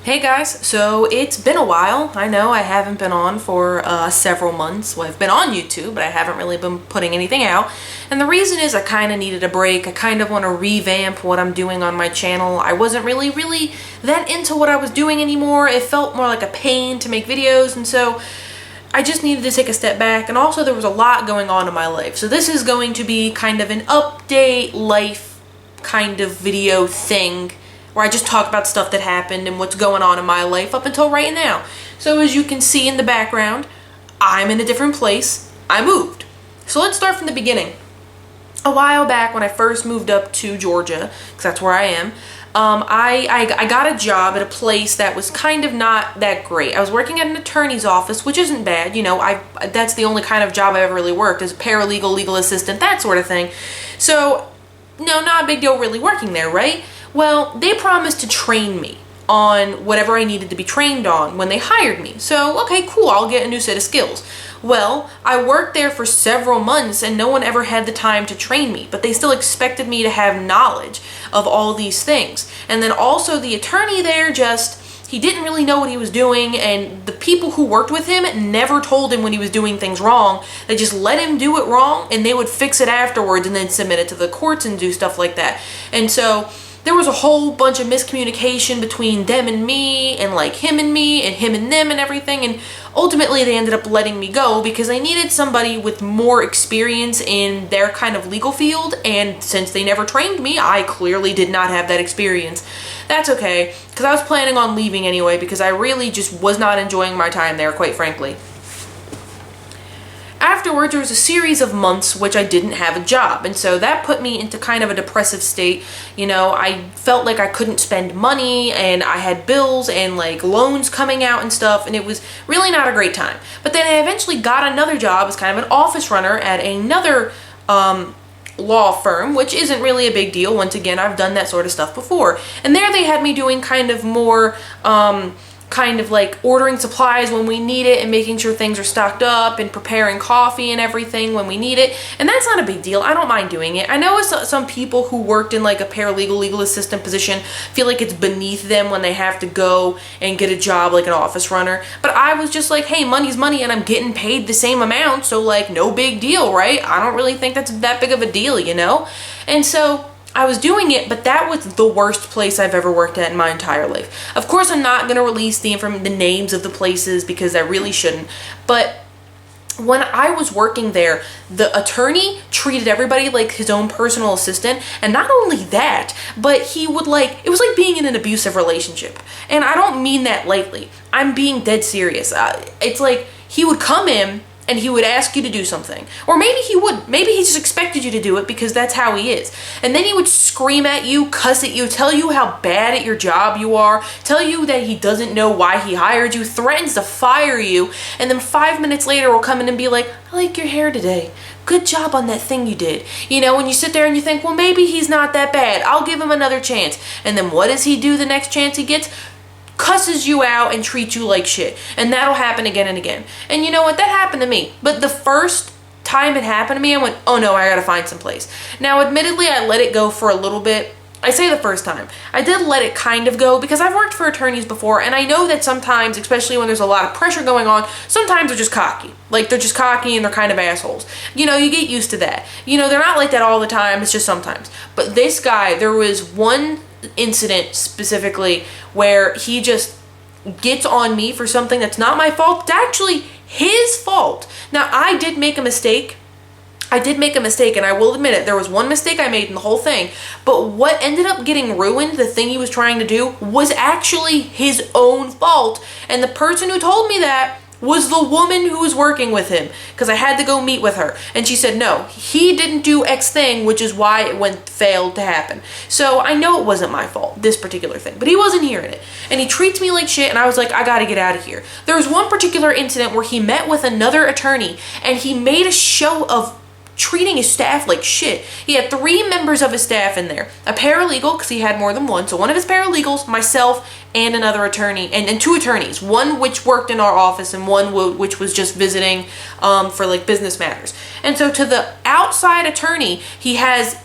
Hey guys, so it's been a while. I know I haven't been on for several months. Well, I've been on YouTube, but I haven't really been putting anything out. And the reason is I kind of needed a break. I kind of want to revamp what I'm doing on my channel. I wasn't really that into what I was doing anymore. It felt more like a pain to make videos, and so I just needed to take a step back. And also there was a lot going on in my life. So this is going to be kind of an update life kind of video thing, where I just talk about stuff that happened and what's going on in my life up until right now. So as you can see in the background, I'm in a different place. I moved. So let's start from the beginning. A while back when I first moved up to Georgia, because that's where I am, I got a job at a place that was kind of not that great. I was working at an attorney's office, which isn't bad. You know, that's the only kind of job I've ever really worked, as a paralegal, legal assistant, that sort of thing. So, no, not a big deal really working there, right? Well, they promised to train me on whatever I needed to be trained on when they hired me. So, okay, cool, I'll get a new set of skills. Well, I worked there for several months and no one ever had the time to train me, but they still expected me to have knowledge of all these things. And then also the attorney there he didn't really know what he was doing, and the people who worked with him never told him when he was doing things wrong. They just let him do it wrong and they would fix it afterwards and then submit it to the courts and do stuff like that. And so there was a whole bunch of miscommunication between them and me, and like him and me, and him and them and everything, and ultimately they ended up letting me go because they needed somebody with more experience in their kind of legal field, and since they never trained me, I clearly did not have that experience. That's okay, because I was planning on leaving anyway because I really just was not enjoying my time there, quite frankly. Afterwards, there was a series of months which I didn't have a job, and so that put me into kind of a depressive state. You know, I felt like I couldn't spend money, and I had bills and like loans coming out and stuff, and it was really not a great time. But then I eventually got another job as kind of an office runner at another law firm, which isn't really a big deal. Once again, I've done that sort of stuff before. And there they had me doing kind of more kind of like ordering supplies when we need it and making sure things are stocked up and preparing coffee and everything when we need it. And that's not a big deal. I don't mind doing it. I know some people who worked in like a paralegal, legal assistant position feel like it's beneath them when they have to go and get a job like an office runner. But I was just like, hey, money's money and I'm getting paid the same amount, so like no big deal, right? I don't really think that's that big of a deal, you know? And so I was doing it, but that was the worst place I've ever worked at in my entire life. Of course, I'm not going to release the names of the places because I really shouldn't, but when I was working there, the attorney treated everybody like his own personal assistant, and not only that, but he would it was like being in an abusive relationship. And I don't mean that lightly. I'm being dead serious. It's like he would come in and he would ask you to do something. Or maybe he just expected you to do it because that's how he is. And then he would scream at you, cuss at you, tell you how bad at your job you are, tell you that he doesn't know why he hired you, threatens to fire you, and then 5 minutes later will come in and be like, I like your hair today. Good job on that thing you did. You know, and you sit there and you think, well, maybe he's not that bad. I'll give him another chance. And then what does he do the next chance he gets? Cusses you out and treats you like shit. And that'll happen again and again. And you know what? That happened to me. But the first time it happened to me, I went, oh no, I gotta find some place. Now, admittedly, I let it go for a little bit. I say the first time. I did let it kind of go because I've worked for attorneys before, and I know that sometimes, especially when there's a lot of pressure going on, sometimes they're just cocky. Like, they're just cocky and they're kind of assholes. You know, you get used to that. You know, they're not like that all the time, it's just sometimes. But this guy, there was one incident specifically where he just gets on me for something that's not my fault. It's actually his fault. Now, I did make a mistake. And I will admit it. There was one mistake I made in the whole thing. But what ended up getting ruined, the thing he was trying to do, was actually his own fault. And the person who told me that was the woman who was working with him, because I had to go meet with her, and she said no, he didn't do X thing, which is why it failed to happen. So I know it wasn't my fault, this particular thing, but he wasn't hearing it, and he treats me like shit, and I was like, I gotta get out of here. There was one particular incident where he met with another attorney, and he made a show of treating his staff like shit. He had 3 members of his staff in there. A paralegal, because he had more than one. So one of his paralegals, myself, and another attorney, and 2 attorneys. One which worked in our office and one which was just visiting for like business matters. And so to the outside attorney, he has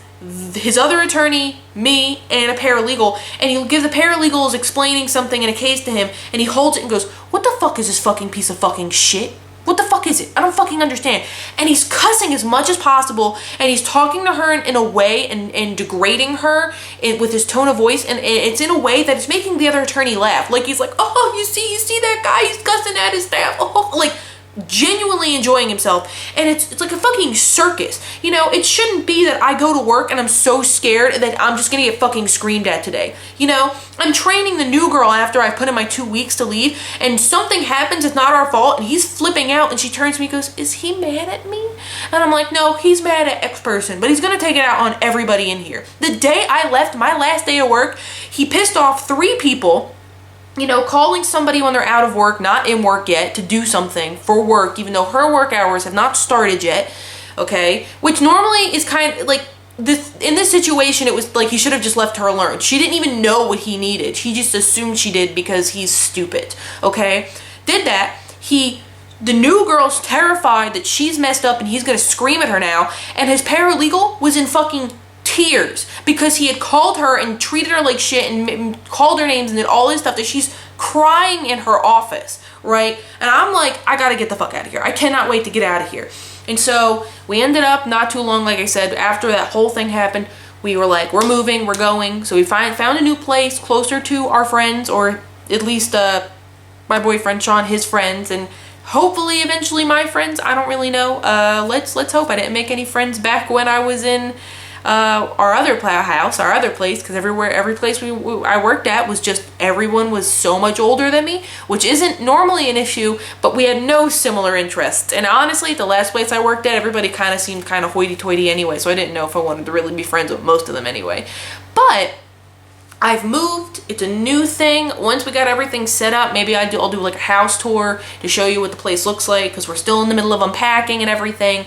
his other attorney, me, and a paralegal, and he'll give the paralegals explaining something in a case to him, and he holds it and goes, "What the fuck is this fucking piece of fucking shit? What the fuck is it? I don't fucking understand." And he's cussing as much as possible, and he's talking to her in a way and degrading her with his tone of voice, and it's in a way that it's making the other attorney laugh. Like, he's like, "Oh, you see that guy? He's cussing at his staff." Oh, like, genuinely enjoying himself. And it's like a fucking circus. You know, it shouldn't be that I go to work and I'm so scared that I'm just gonna get fucking screamed at today. You know, I'm training the new girl after I put in my 2 weeks to leave, and something happens, it's not our fault, and he's flipping out, and she turns to me and goes, "Is he mad at me?" And I'm like, "No, he's mad at X person, but he's gonna take it out on everybody in here." The day I left, my last day of work, he pissed off 3 people, you know, calling somebody when they're out of work, not in work yet, to do something for work, even though her work hours have not started yet, okay? Which normally is kind of like, in this situation, it was like he should have just left her alone. She didn't even know what he needed. He just assumed she did because he's stupid, okay? Did that. The new girl's terrified that she's messed up and he's gonna scream at her now, and his paralegal was in fucking tears because he had called her and treated her like shit and called her names and did all this stuff, that she's crying in her office, right? And I'm like, I gotta get the fuck out of here. I cannot wait to get out of here. And so we ended up not too long, like I said, after that whole thing happened, we were like, we're moving, we're going. So we found a new place closer to our friends, or at least my boyfriend Sean, his friends, and hopefully eventually my friends. I don't really know. Let's hope. I didn't make any friends back when I was in our other house, our other place, because every place I worked at was just, everyone was so much older than me, which isn't normally an issue, but we had no similar interests. And honestly, the last place I worked at, everybody kind of seemed kind of hoity-toity anyway, so I didn't know if I wanted to really be friends with most of them anyway. But I've moved. It's a new thing. Once we got everything set up, maybe I'll do like a house tour to show you what the place looks like, because we're still in the middle of unpacking and everything.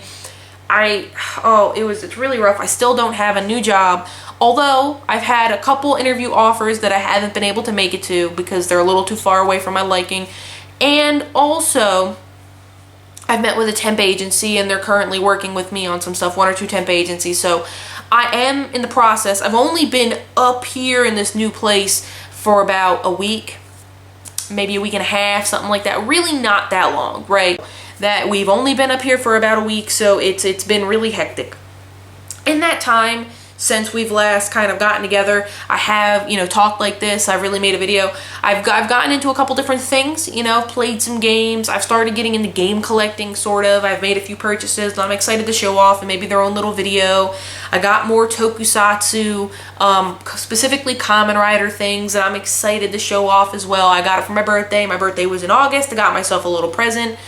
It's really rough. I still don't have a new job, although I've had a couple interview offers that I haven't been able to make it to because they're a little too far away from my liking. And also, I've met with a temp agency and they're currently working with me on some stuff, 1 or 2 temp agencies. So I am in the process. I've only been up here in this new place for about a week, maybe a week and a half, something like that. Really not that long, right? That we've only been up here for about a week, so it's been really hectic. In that time, since we've last kind of gotten together, I have, you know, talked like this. I've really made a video. I've gotten into a couple different things, you know, played some games. I've started getting into game collecting, sort of. I've made a few purchases that I'm excited to show off and maybe their own little video. I got more tokusatsu, specifically Kamen Rider things that I'm excited to show off as well. I got it for my birthday. My birthday was in August. I got myself a little present.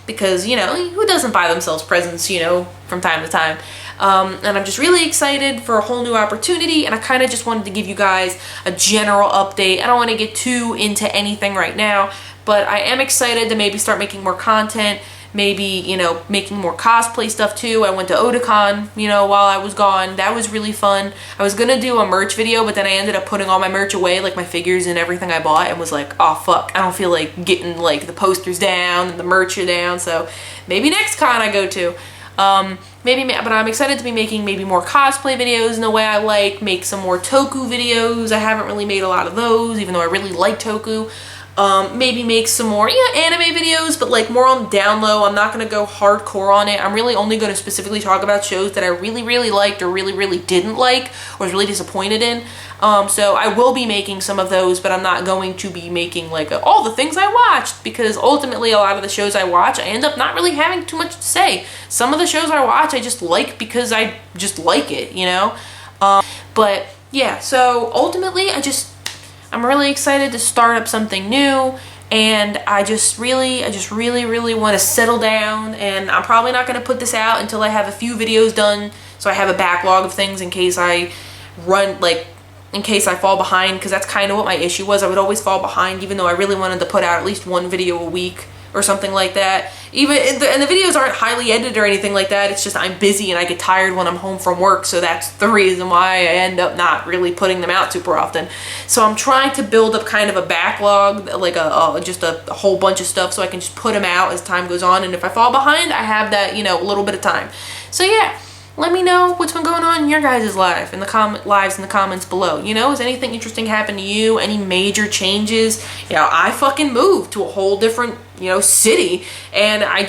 Because, you know, who doesn't buy themselves presents, you know, from time to time? And I'm just really excited for a whole new opportunity, and I kind of just wanted to give you guys a general update. I don't want to get too into anything right now, but I am excited to maybe start making more content, maybe, you know, making more cosplay stuff too. I went to Otakon, you know, while I was gone. That was really fun. I was gonna do a merch video, but then I ended up putting all my merch away, like my figures and everything I bought, and was like, oh fuck, I don't feel like getting like the posters down and the merch down, so maybe next con I go to. But I'm excited to be making maybe more cosplay videos in the way I like, make some more Toku videos. I haven't really made a lot of those, even though I really like Toku. Maybe make some more, anime videos, but like more on down low. I'm not going to go hardcore on it. I'm really only going to specifically talk about shows that I really, really liked or really, really didn't like or was really disappointed in. So I will be making some of those, but I'm not going to be making like all the things I watched, because ultimately a lot of the shows I watch, I end up not really having too much to say. Some of the shows I watch, I just like because I just like it, you know? But yeah, so ultimately I'm really excited to start up something new, and I just really want to settle down, and I'm probably not going to put this out until I have a few videos done, so I have a backlog of things in case I in case I fall behind, because that's kind of what my issue was. I would always fall behind, even though I really wanted to put out at least 1 video a week or something like that. And the videos aren't highly edited or anything like that. It's just I'm busy and I get tired when I'm home from work, so that's the reason why I end up not really putting them out super often. So I'm trying to build up kind of a backlog, like just a whole bunch of stuff, so I can just put them out as time goes on, and if I fall behind, I have that, you know, a little bit of time. So yeah, let me know what's been going on in your guys' lives in the comments below. You know, has anything interesting happened to you? Any major changes? You know, I fucking moved to a whole different, you know, city, and I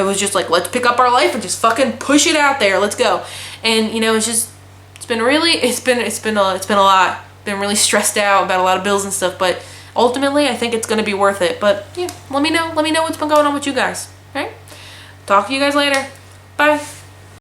was just like, let's pick up our life and just fucking push it out there. Let's go. And you know, it's been a lot. Been really stressed out about a lot of bills and stuff, but ultimately I think it's going to be worth it. But yeah, let me know what's been going on with you guys. All right, talk to you guys later. Bye.